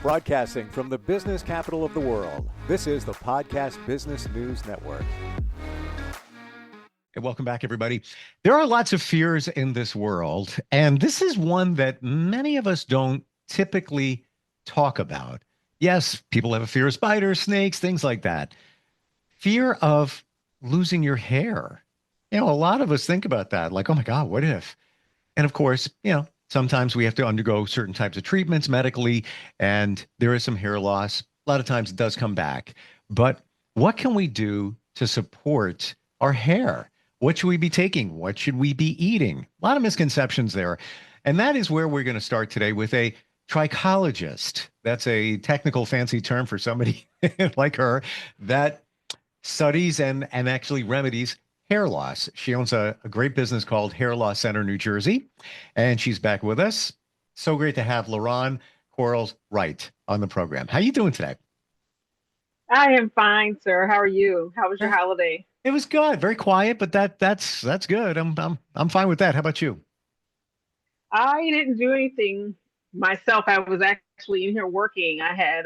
Broadcasting from the business capital of the world, this is the Podcast Business News Network. And welcome back, everybody. There are lots of fears in this world, and this is one that many of us don't typically talk about. Yes, people have a fear of spiders, snakes, things like that. Fear of losing your hair. A lot of us think about that, like, oh my God, what if? And of course, sometimes we have to undergo certain types of treatments medically, and there is some hair loss. A lot of times it does come back. But what can we do to support our hair? What should we be taking? What should we be eating? A lot of misconceptions there. And that is where we're going to start today with a trichologist. That's a technical fancy term for somebody like her that studies and actually remedies hair loss. She owns a great business called Hair Loss Center, New Jersey, and she's back with us. So great to have LaRon Quarles-Wright on the program. How you doing today? I am fine, sir. How are you? How was your holiday? It was good, very quiet, but that's good. I'm fine with that. How about you? I didn't do anything myself. I was actually in here working. I had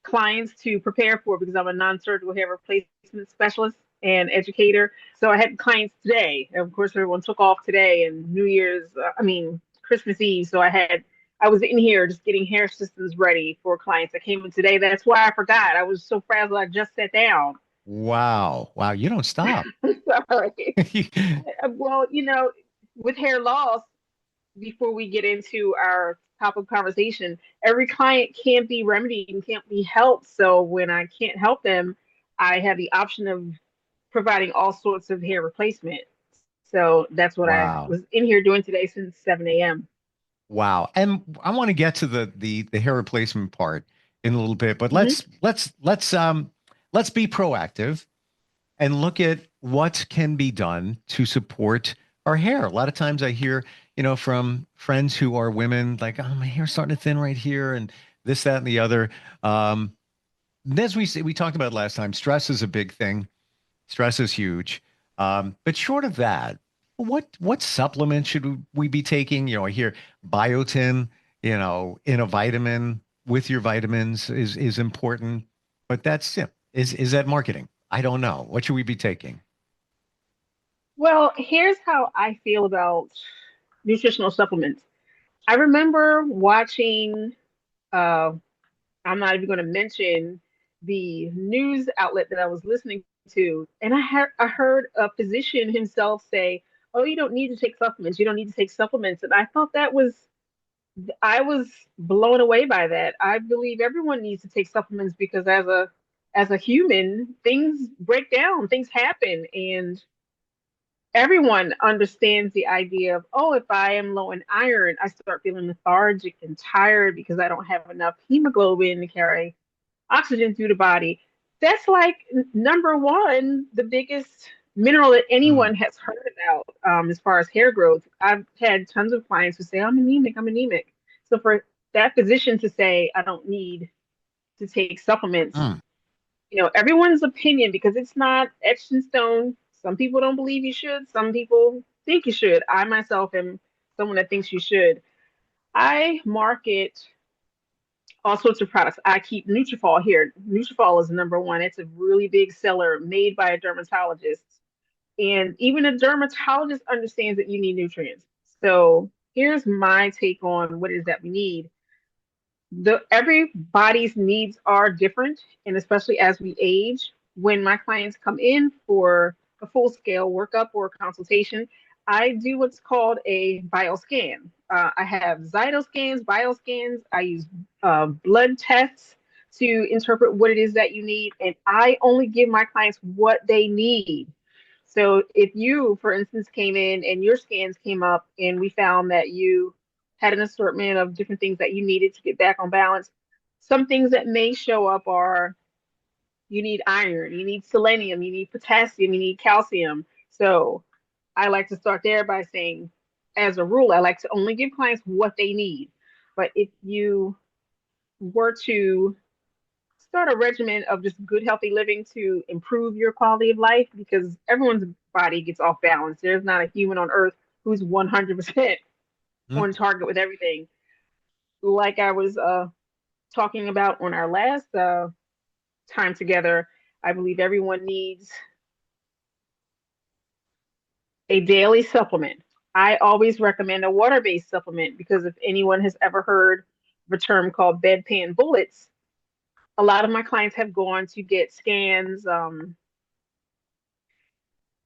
clients to prepare for because I'm a non-surgical hair replacement specialist and educator. So I had clients today. And of course, everyone took off today and Christmas Eve. So I was in here just getting hair systems ready for clients that came in today. That's why I forgot. I was so frazzled. I just sat down. Wow. You don't stop. Sorry. Well, with hair loss, before we get into our topic of conversation, every client can't be remedied and can't be helped. So when I can't help them, I have the option of providing all sorts of hair replacement. So that's what I Wow. was in here doing today since 7 a.m. Wow. And I want to get to the hair replacement part in a little bit, but Hmm. let's be proactive and look at what can be done to support our hair. A lot of times I hear, from friends who are women, like, oh, my hair's starting to thin right here and this, that, and the other. Um, as we talked about last time, stress is a big thing. Stress is huge. But short of that, what supplements should we be taking? I hear biotin, in a vitamin with your vitamins is important, but that's is that marketing? I don't know. What should we be taking? Well, here's how I feel about nutritional supplements. I remember watching, uh, I'm not even going to mention the news outlet that I was listening to, and I heard a physician himself say, "Oh, you don't need to take supplements. You don't need to take supplements." And I thought I was blown away by that. I believe everyone needs to take supplements because as a human, things break down, things happen, and everyone understands the idea of, oh, if I am low in iron, I start feeling lethargic and tired because I don't have enough hemoglobin to carry oxygen through the body. That's like number one, the biggest mineral that Mm, anyone has heard about as far as hair growth. I've had tons of clients who say, I'm anemic, I'm anemic. So for that physician to say, I don't need to take supplements, mm. everyone's opinion, because it's not etched in stone. Some people don't believe you should, some people think you should. I myself am someone that thinks you should. I market all sorts of products. I keep Nutrafol here. Nutrafol is number one. It's a really big seller made by a dermatologist. And even a dermatologist understands that you need nutrients. So here's my take on what it is that we need. Everybody's needs are different, and especially as we age, when my clients come in for a full scale workup or consultation, I do what's called a bioscan. I have Zytoscans, bioscans. I use blood tests to interpret what it is that you need, and I only give my clients what they need. So if you, for instance, came in and your scans came up and we found that you had an assortment of different things that you needed to get back on balance, some things that may show up are you need iron, you need selenium, you need potassium, you need calcium. So I like to start there by saying, as a rule, I like to only give clients what they need. But if you were to start a regimen of just good, healthy living to improve your quality of life, because everyone's body gets off balance. There's not a human on earth who's 100% Mm. on target with everything. Like I was talking about on our last time together, I believe everyone needs a daily supplement. I always recommend a water based supplement because if anyone has ever heard of a term called bedpan bullets, a lot of my clients have gone to get scans,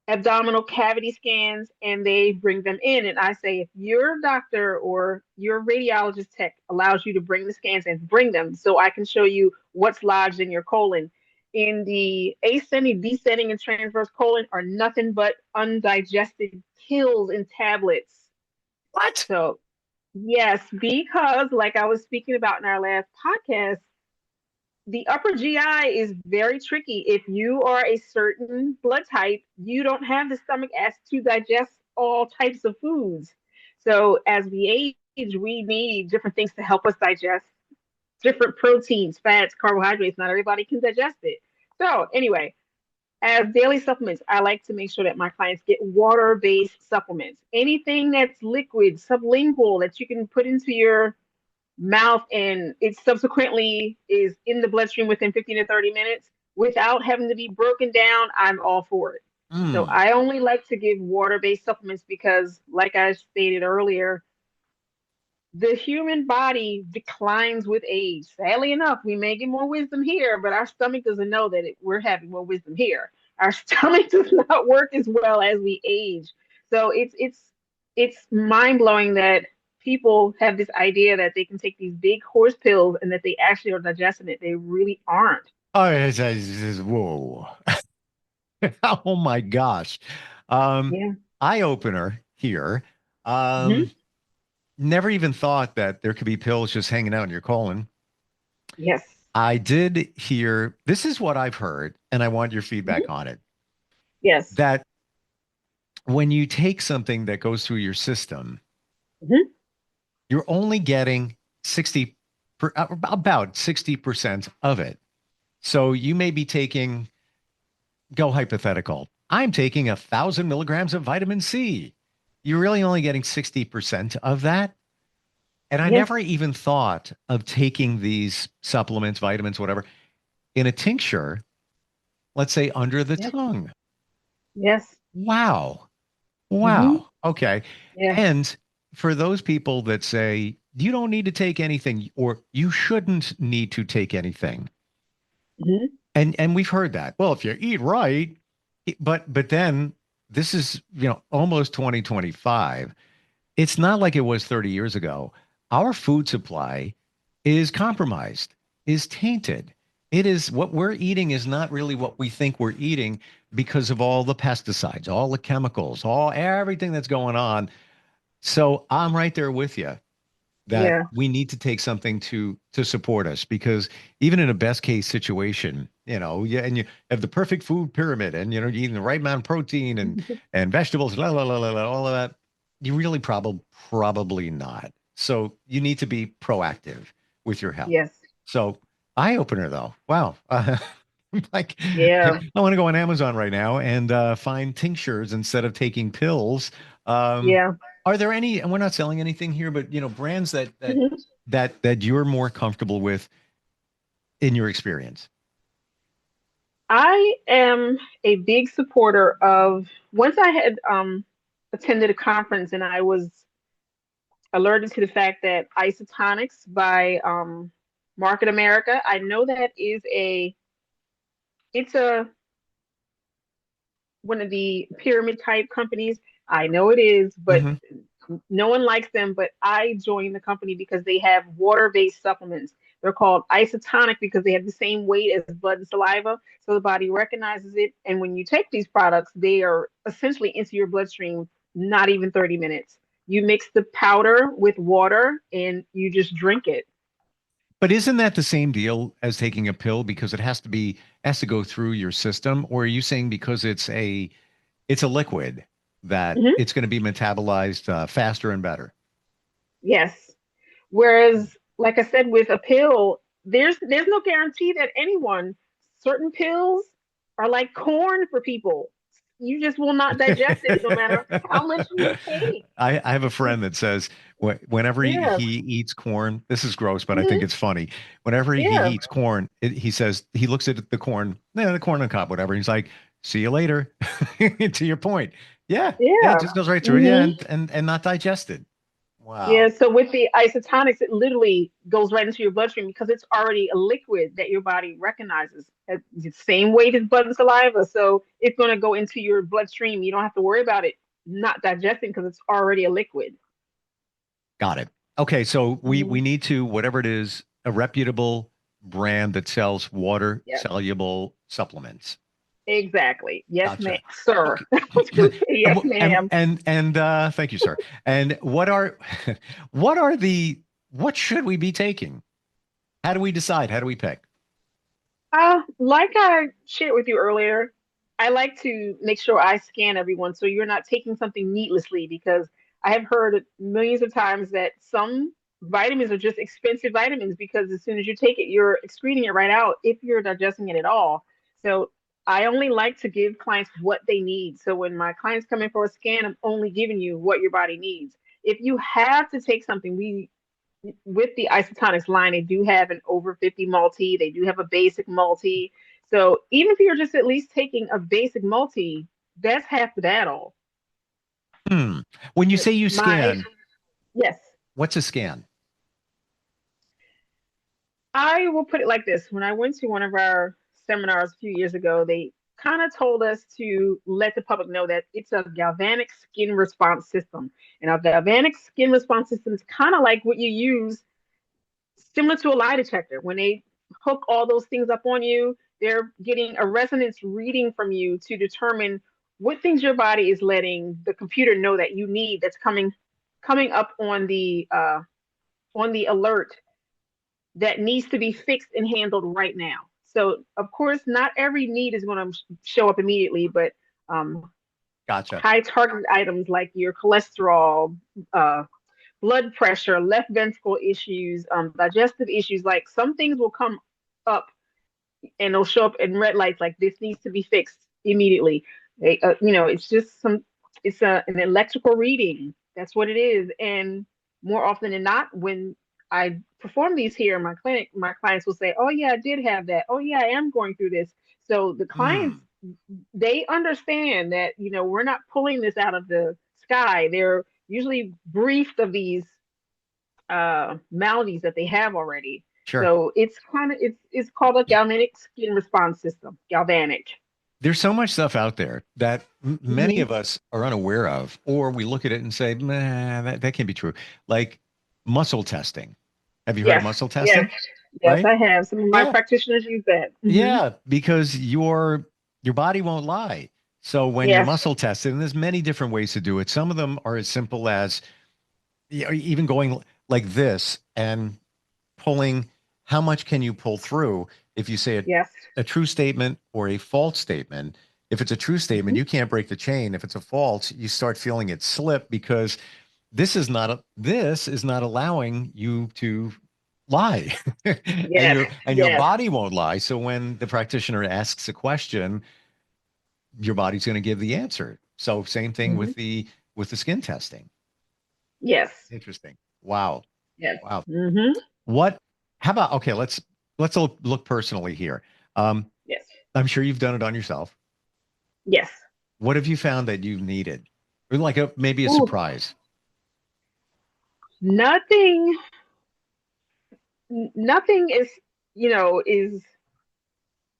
abdominal cavity scans, and they bring them in. And I say, if your doctor or your radiologist tech allows you to bring the scans and bring them so I can show you what's lodged in your colon. In the ascending, descending, and transverse colon are nothing but undigested pills and tablets. What? So, yes, because like I was speaking about in our last podcast, the upper GI is very tricky. If you are a certain blood type, you don't have the stomach acid to digest all types of foods. So as we age, we need different things to help us digest different proteins, fats, carbohydrates. Not everybody can digest it. So anyway, as daily supplements, I like to make sure that my clients get water-based supplements. Anything that's liquid, sublingual, that you can put into your mouth and it subsequently is in the bloodstream within 15 to 30 minutes without having to be broken down, I'm all for it. So Mm. I only like to give water-based supplements because, like I stated earlier, the human body declines with age. Sadly enough, we may get more wisdom here, but our stomach doesn't know that we're having more wisdom here. Our stomach does not work as well as we age. So it's mind blowing that people have this idea that they can take these big horse pills and that they actually are digesting it. They really aren't. Oh, whoa. Oh my gosh. Um, Yeah. Eye opener here. Hmm. Um, Never even thought that there could be pills just hanging out in your colon. Yes. I did hear, this is what I've heard, and I want your feedback Hmm. on it, Yes. that when you take something that goes through your system, Hmm. you're only getting 60 about 60% of it. So you may be taking, go hypothetical. I'm taking 1,000 milligrams of vitamin C. You're really only getting 60% of that. And I Yes. never even thought of taking these supplements, vitamins, whatever, in a tincture, let's say under the Yes. tongue. Yes. Wow. Hmm. Wow. Okay. Yeah. And for those people that say you don't need to take anything or you shouldn't need to take anything. Hmm. And we've heard that. Well, if you eat right, but then this is, almost 2025. It's not like it was 30 years ago. Our food supply is compromised, is tainted. It is what we're eating is not really what we think we're eating because of all the pesticides, all the chemicals, all everything that's going on. So I'm right there with you that Yeah. we need to take something to support us because even in a best case situation, yeah, and you have the perfect food pyramid and you're eating the right amount of protein and vegetables, all of that. You really probably not. So you need to be proactive with your health. Yes. So eye opener though. Wow. Like Yeah. I want to go on Amazon right now and find tinctures instead of taking pills. Um, Yeah. are there any, and we're not selling anything here, but brands that that Mhm. that that you're more comfortable with in your experience? I am a big supporter of once I had attended a conference and I was alerted to the fact that Isotonics by Market America, I know that is it's a one of the pyramid type companies. I know it is, but Hmm. no one likes them. But I joined the company because they have water based supplements. They're called isotonic because they have the same weight as blood and saliva. So the body recognizes it. And when you take these products, they are essentially into your bloodstream, not even 30 minutes. You mix the powder with water and you just drink it. But isn't that the same deal as taking a pill because it has to go through your system? Or are you saying because it's a liquid that Mhm. it's going to be metabolized faster and better? Yes. Whereas, like I said, with a pill, there's no guarantee that anyone certain pills are like corn for people. you just will not digest it no matter how much you take. I have a friend that says whenever Yeah. he eats corn, this is gross, but I think Mhm. it's funny. Whenever he Yeah. eats corn, he says he looks at the corn, the corn on the cob, whatever. He's like, "See you later." To your point, yeah, yeah, it Yeah. just goes right through, yeah, hmm and not digested. Yeah. Wow, So with the isotonics, it literally goes right into your bloodstream because it's already a liquid that your body recognizes at the same weight as blood and saliva. So it's going to go into your bloodstream. You don't have to worry about it not digesting because it's already a liquid. got it. Okay, so we Mhm. need to whatever it is, a reputable brand that sells water Yeah. soluble supplements. Exactly. Yes, ma'am. Gotcha. Sir. Okay. I was going to say yes, ma'am. Thank you, sir. And what are what are the what should we be taking? How do we decide? How do we pick? Like I shared with you earlier, I like to make sure I scan everyone so you're not taking something needlessly because I have heard millions of times that some vitamins are just expensive vitamins because as soon as you take it, you're excreting it right out if you're digesting it at all. So I only like to give clients what they need. So when my clients come in for a scan, I'm only giving you what your body needs. If you have to take something, we with the isotonics line, they do have an over 50 multi, they do have a basic multi. So even if you're just at least taking a basic multi, that's half the battle. Hmm. When you But say you my scan, yes, what's a scan? I will put it like this. When I went to one of our seminars a few years ago, they kind of told us to let the public know that it's a galvanic skin response system. And a galvanic skin response system is kind of like what you use similar to a lie detector. When they hook all those things up on you, they're getting a resonance reading from you to determine what things your body is letting the computer know that you need that's coming up on the alert that needs to be fixed and handled right now. So of course, not every need is going to show up immediately, but um, Gotcha. high targeted items like your cholesterol, uh, blood pressure, left ventricle issues, digestive issues. Like some things will come up and they'll show up in red lights. Like this needs to be fixed immediately. It's just an electrical reading. That's what it is. And more often than not, when I perform these here in my clinic, my clients will say, "Oh yeah, I did have that. Oh yeah, I am going through this." So the clients Hmm. they understand that we're not pulling this out of the sky. They're usually briefed of these maladies that they have already. Sure. So it's called a galvanic skin response system. Galvanic. There's so much stuff out there that many hmm of us are unaware of, or we look at it and say, "Man, that can't be true." Like muscle testing. Have you heard of Yes, muscle yes, testing? yes. Right? I have some of my Yeah. practitioners use that. Yeah, because your body won't lie. So when you're Yes. muscle tested, and there's many different ways to do it. Some of them are as simple as even going like this and pulling how much can you pull through if you say Yes. a true statement or a false statement. If it's a true statement, hmm you can't break the chain. If it's a false, you start feeling it slip because this is not allowing you to lie. and Yes. your Yes. body won't lie. So when the practitioner asks a question, your body's going to give the answer. So same thing hmm with the skin testing. Yes. Interesting. Wow. Yes. Wow. hmm What how about okay, let's look personally here. Um, Yes. I'm sure you've done it on yourself. Yes. What have you found that you've needed? Or like maybe a Ooh, surprise. nothing. Nothing is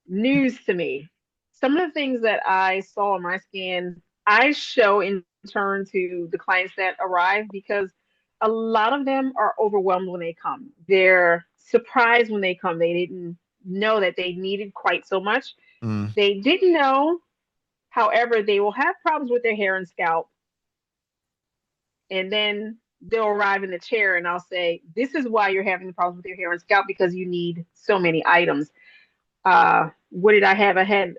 news to me. Some of the things that I saw on my scan, I show in turn to the clients that arrive because a lot of them are overwhelmed when they come. They're surprised when they come. They didn't know that they needed quite so much. Mm, They didn't know, however, they will have problems with their hair and scalp. And then they'll arrive in the chair and I'll say, "This is why you're having the problems with your hair and scalp because you need so many items." What did I have? I had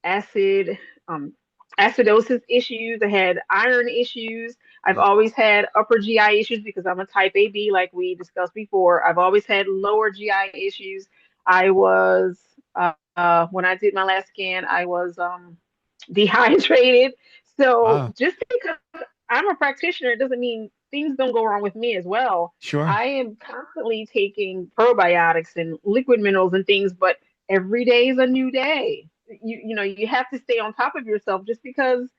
acid um, acidosis issues. I had iron issues. I've mm, always had upper GI issues because I'm a type AB, like we discussed before. I've always had lower GI issues. I was when I did my last scan, I was dehydrated. So Wow. just because I'm a practitioner doesn't mean things don't go wrong with me as well. Sure. I am constantly taking probiotics and liquid minerals and things, but every day is a new day. You have to stay on top of yourself. Just because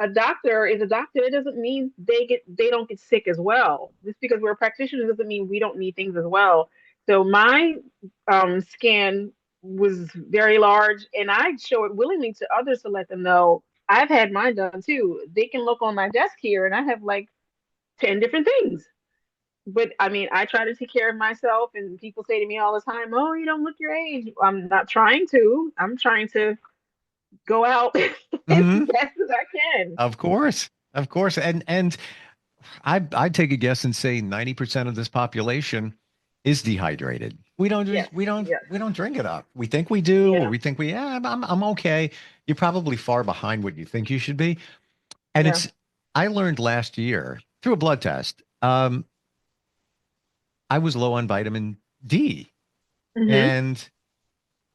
a doctor is a doctor, it doesn't mean they don't get sick as well. Just because we're a practitioner doesn't mean we don't need things as well. So my scan was very large, and I show it willingly to others to let them know I've had mine done too. They can look on my desk here, and I have like 10 different things. But I mean, I try to take care of myself, and people say to me all the time, "Oh, you don't look your age." I'm not trying to. I'm trying to go out as Hmm. best as I can. Of course. Of course. And I'd take a guess and say 90% of this population is dehydrated. We don't Yes, just yes, we don't drink enough. We think we do, or yeah, we think yeah, I'm okay. You're probably far behind what you think you should be. And yeah. it's I learned last year through a blood test. I was low on vitamin D, Hmm. and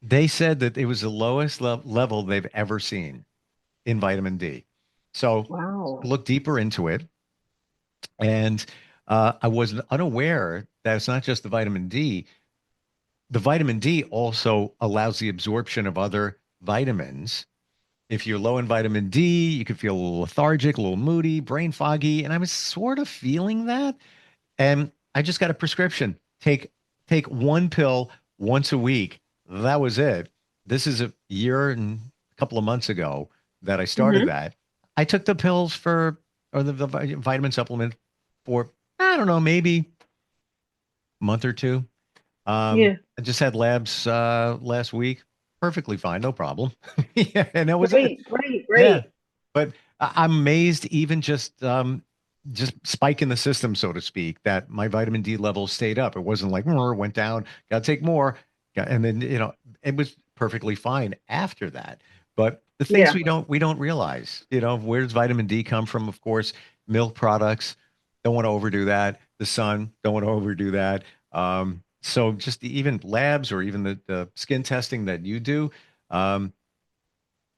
they said that it was the lowest level they've ever seen in vitamin D. So Wow. look deeper into it. And I was unaware that it's not just the vitamin D. The vitamin D also allows the absorption of other vitamins. If you're low in vitamin D, you could feel a little lethargic, a little moody, brain foggy. And I was sort of feeling that. And I just got a prescription. Take one pill once a week. That was it. This is a year and a couple of months ago that I started Hmm. that. I took the pills for or the vitamin supplement for I don't know, maybe a month or two. Yeah. I just had labs last week. Perfectly fine, no problem. Yeah, and that was it. Great, great, Yeah. great. But I'm amazed, even just spike in the system, so to speak, that my vitamin D levels stayed up. It wasn't like went down, got to take more, and then it was perfectly fine after that. But the things Yeah. we don't realize, where does vitamin D come from? Of course, milk products. Don't want to overdo that. The sun, don't want to overdo that. So just even labs or even the skin testing that you do, um,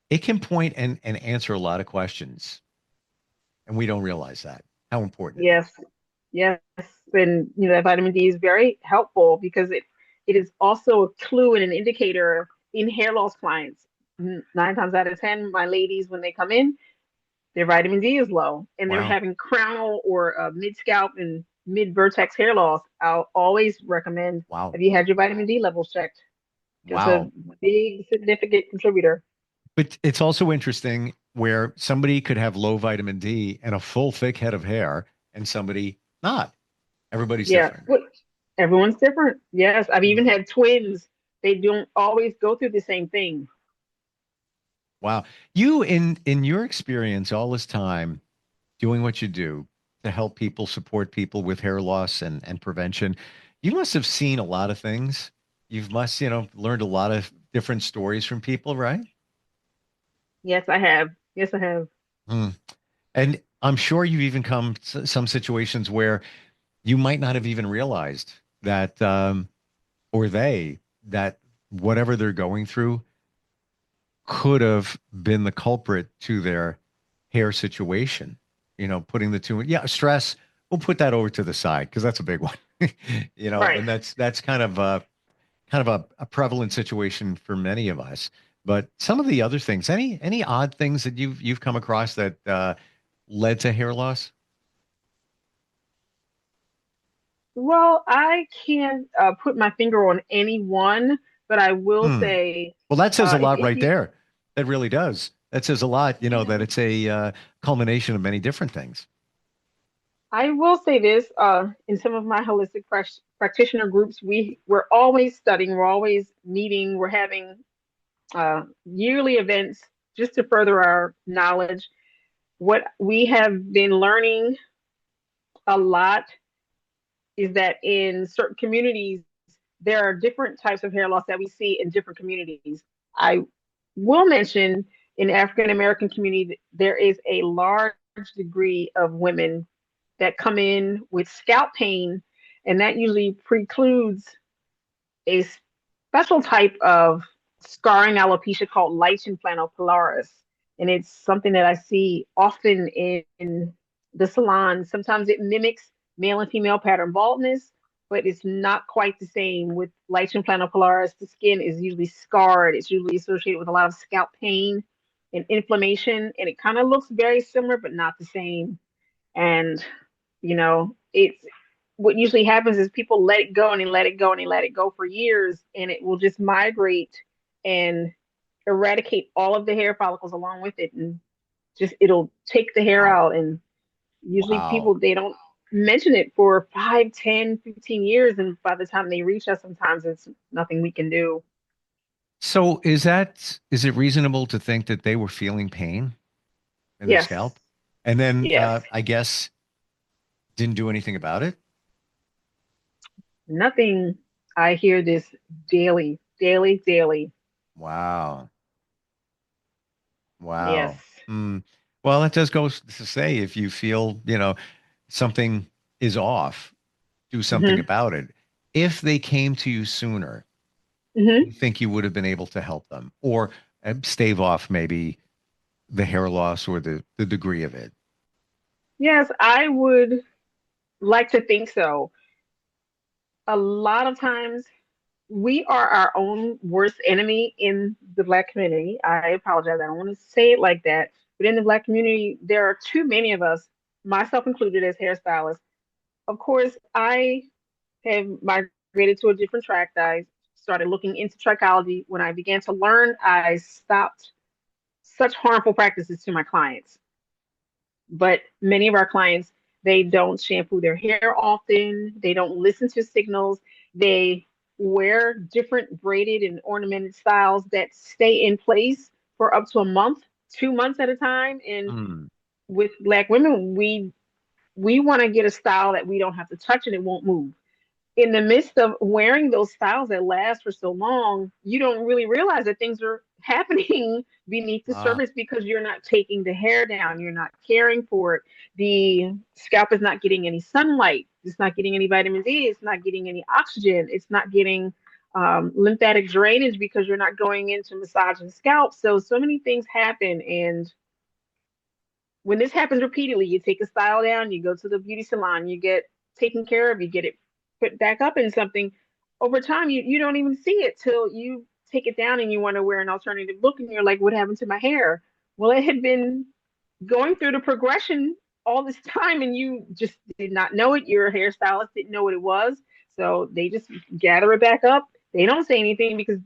it can point and answer a lot of questions, and we don't realize that how important it is. Yes. Yes. And that vitamin D is very helpful because it is also a clue and an indicator in hair loss clients. 9 times out of 10, my ladies, when they come in, their vitamin D is low and they're Wow. having crownal or mid scalp and mid vertex hair loss. I'll always recommend, Wow. have you had your vitamin D levels checked? It's a Wow. big significant contributor. But it's also interesting where somebody could have low vitamin D and a full thick head of hair and somebody not. Everybody's Yeah, different. but everyone's different. Yes, I've Hmm. even had twins. They don't always go through the same thing. Wow. You in your experience all this time doing what you do to help people support people with hair loss and prevention, you must have seen a lot of things. You must, learned a lot of different stories from people, right? Yes, I have. Yes, I have. Hmm. And I'm sure you've even come to some situations where you might not have even realized that, or that whatever they're going through could have been the culprit to their hair situation. Putting the two, yeah, stress, we'll put that over to the side because that's a big one. Right. And that's kind of a prevalent situation for many of us. But some of the other things, any odd things that you've come across that led to hair loss? Well, I can't put my finger on any one, but I will Hmm. say, Well, that says a lot if right you, there. That really does. That says a lot, that it's a culmination of many different things. I will say this, in some of my holistic practitioner groups, we're always studying, we're always meeting, we're having yearly events just to further our knowledge. What we have been learning a lot is that in certain communities, there are different types of hair loss that we see in different communities. I will mention in African American community, there is a large degree of women that come in with scalp pain, and that usually precludes a special type of scarring alopecia called lichen planopilaris. And it's something that I see often in the salon. Sometimes it mimics male and female pattern baldness, but it's not quite the same. With lichen planopilaris, the skin is usually scarred. It's usually associated with a lot of scalp pain and inflammation, and it kind of looks very similar, but not the same. And it's what usually happens is people let it go and they let it go and they let it go for years, and it will just migrate and eradicate all of the hair follicles along with it, and just it'll take the hair Wow. out. And usually Wow. people, they don't mention it for 5, 10, 15 years, and by the time they reach us, sometimes it's nothing we can do. So is it reasonable to think that they were feeling pain in their Yes, scalp and then yes. I guess didn't do anything about it? Nothing. I hear this daily, daily, daily. Wow. Yes. Wow. Mm. Well, it does go to say if you feel, something is off, do something Hmm. about it. If they came to you sooner, Hmm. you think you would have been able to help them or stave off maybe the hair loss or the degree of it. Yes, I would like to think so. A lot of times we are our own worst enemy in the Black community. I apologize. I don't want to say it like that. But in the Black community, there are too many of us, myself included, as hairstylists. Of course, I have migrated to a different track. I started looking into trichology. When I began to learn, I stopped such harmful practices to my clients. But many of our clients, they don't shampoo their hair often, they don't listen to signals, they wear different braided and ornamented styles that stay in place for up to a month, 2 months at a time. And Hmm. with Black women, we want to get a style that we don't have to touch and it won't move. In the midst of wearing those styles that last for so long, you don't really realize that things are happening beneath the Ah, surface because you're not taking the hair down, you're not caring for it. The scalp is not getting any sunlight, it's not getting any vitamin D, it's not getting any oxygen, it's not getting lymphatic drainage because you're not going in to massage the scalp. So many things happen. And when this happens repeatedly, you take a style down, you go to the beauty salon, you get taken care of, you get it put back up in something. Over time, you don't even see it till you take it down and you want to wear an alternative look, and you're like, what happened to my hair? Well, it had been going through the progression all this time, and you just did not know it. Your hairstylist didn't know what it was. So they just gather it back up. They don't say anything because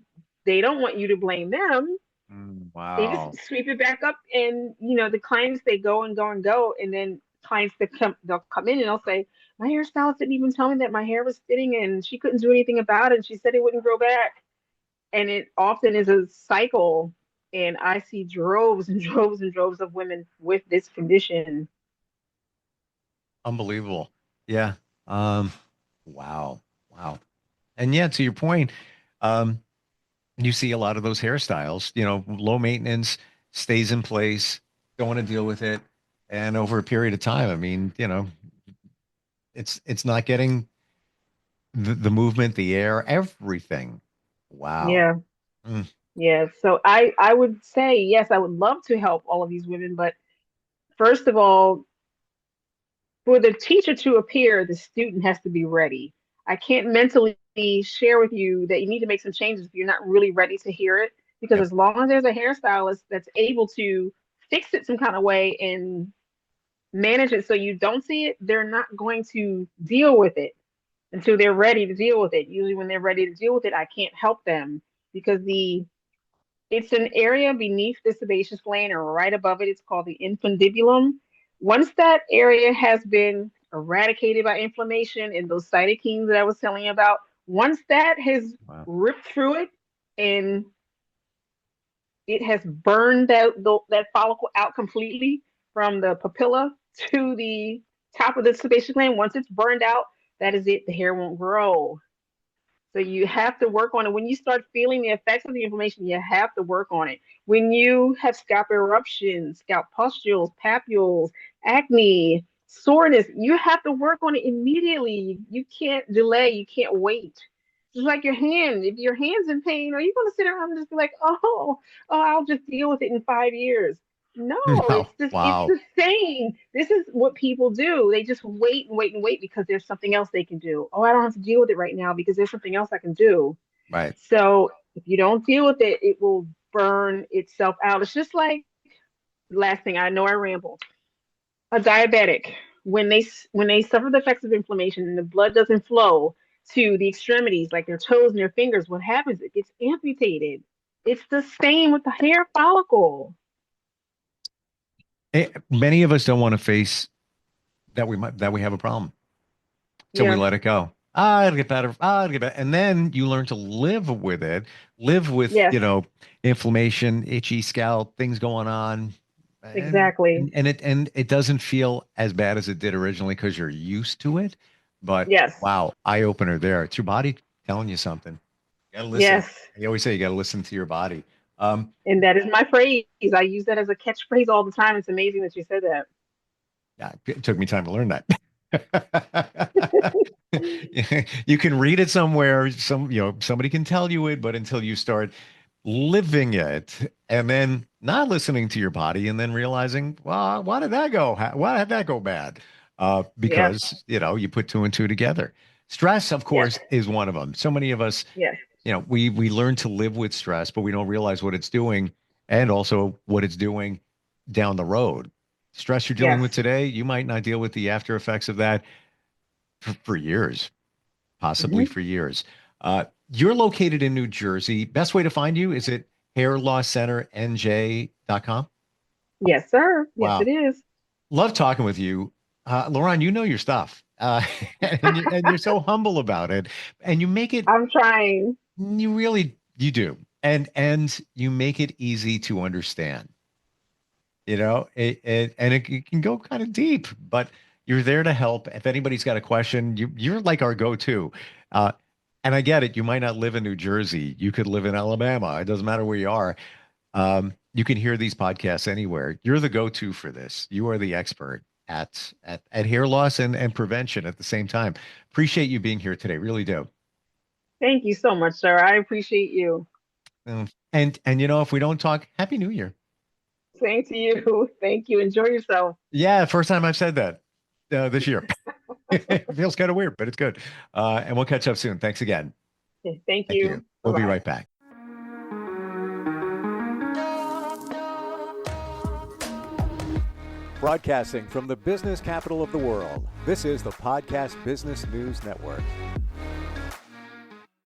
they don't want you to blame them. They just wow. sweep it back up. And the clients, they go and go and go, and then clients that they'll come in and they'll say, my hairstylist didn't even tell me that my hair was thinning and she couldn't do anything about it, she said it wouldn't grow back. And it often is a cycle, and I see droves and droves and droves of women with this condition. Unbelievable. Yeah. Um, wow. Wow. And yeah, to your point, um, you see a lot of those hairstyles, low maintenance, stays in place, don't want to deal with it. And over a period of time, I mean, it's not getting the movement, the air, everything. Wow. Yeah. Mm, Yeah, so I would say yes, I would love to help all of these women, but first of all, for the teacher to appear, the student has to be ready. I can't mentally share with you that you need to make some changes if you're not really ready to hear it. Because yep. as long as there's a hairstylist that's able to fix it some kind of way and manage it so you don't see it, they're not going to deal with it until they're ready to deal with it. Usually, when they're ready to deal with it, I can't help them because it's an area beneath the sebaceous gland or right above it. It's called the infundibulum. Once that area has been eradicated by inflammation and those cytokines that I was telling you about, once that has Wow. ripped through it and it has burned that follicle out completely from the papilla to the top of the sebaceous gland, once it's burned out, that is it. The hair won't grow. So you have to work on it. When you start feeling the effects of the inflammation, you have to work on it. When you have scalp eruptions, scalp pustules, papules, acne, soreness, you have to work on it immediately. You can't delay. You can't wait. Just like your hand. If your hand's in pain, are you going to sit around and just be like, oh, I'll just deal with it in 5 years? No, No. it's Wow. the same. This is what people do. They just wait and wait and wait because there's something else they can do. Oh, I don't have to deal with it right now because there's something else I can do. Right. So if you don't deal with it, it will burn itself out. It's just like, last thing, I know I ramble. A diabetic, when they suffer the effects of inflammation and the blood doesn't flow to the extremities, like their toes and their fingers, what happens? It gets amputated. It's the same with the hair follicle. Many of us don't want to face that we have a problem. So we Yeah. let it go. Ah, it'll get better. Ah, it'll get better. And then you learn to live with it, live with, Yes. inflammation, itchy scalp, things going on. And Exactly. and it doesn't feel as bad as it did originally because you're used to it. But Yes. wow, eye opener there. It's your body telling you something. You gotta listen. Yes. You always say you gotta listen to your body. Um, And that is my phrase. I use that as a catchphrase all the time. It's amazing that you said that. yeah, it took me time to learn that. You can read it somewhere, somebody can tell you it, but until you start living it and then not listening to your body and then realizing, well, why did that go? Why did that go bad? Yeah. Because, you put two and two together. Stress, of Yes. course, is one of them. So many of us, Yes. we learn to live with stress, but we don't realize what it's doing and also what it's doing down the road. Stress you're dealing Yes. with today, you might not deal with the after effects of that for years, possibly Hmm. for years. You're located in New Jersey. Best way to find you is it hairlosscenternj.com. Yes, sir. Yes, Wow. it is. Love talking with you. Lauren, you know your stuff. And you're so humble about it. And you make it, I'm trying. you do. And you make it easy to understand. It can go kind of deep, but you're there to help. If anybody's got a question, you're like our go-to. Uh, and I get it. You might not live in New Jersey. You could live in Alabama. It doesn't matter where you are. You can hear these podcasts anywhere. You're the go-to for this. You are the expert at hair loss and prevention at the same time. Appreciate you being here today. Really do. Thank you so much, sir. I appreciate you. And if we don't talk, Happy New Year. Same to you. Thank you. Enjoy yourself. Yeah, first time I've said that this year. It feels kind of weird, but it's good. And we'll catch up soon. Thanks again. Okay, thank Thank you. you. We'll be Bye-bye. right back. Broadcasting from the business capital of the world, this is the Podcast Business News Network.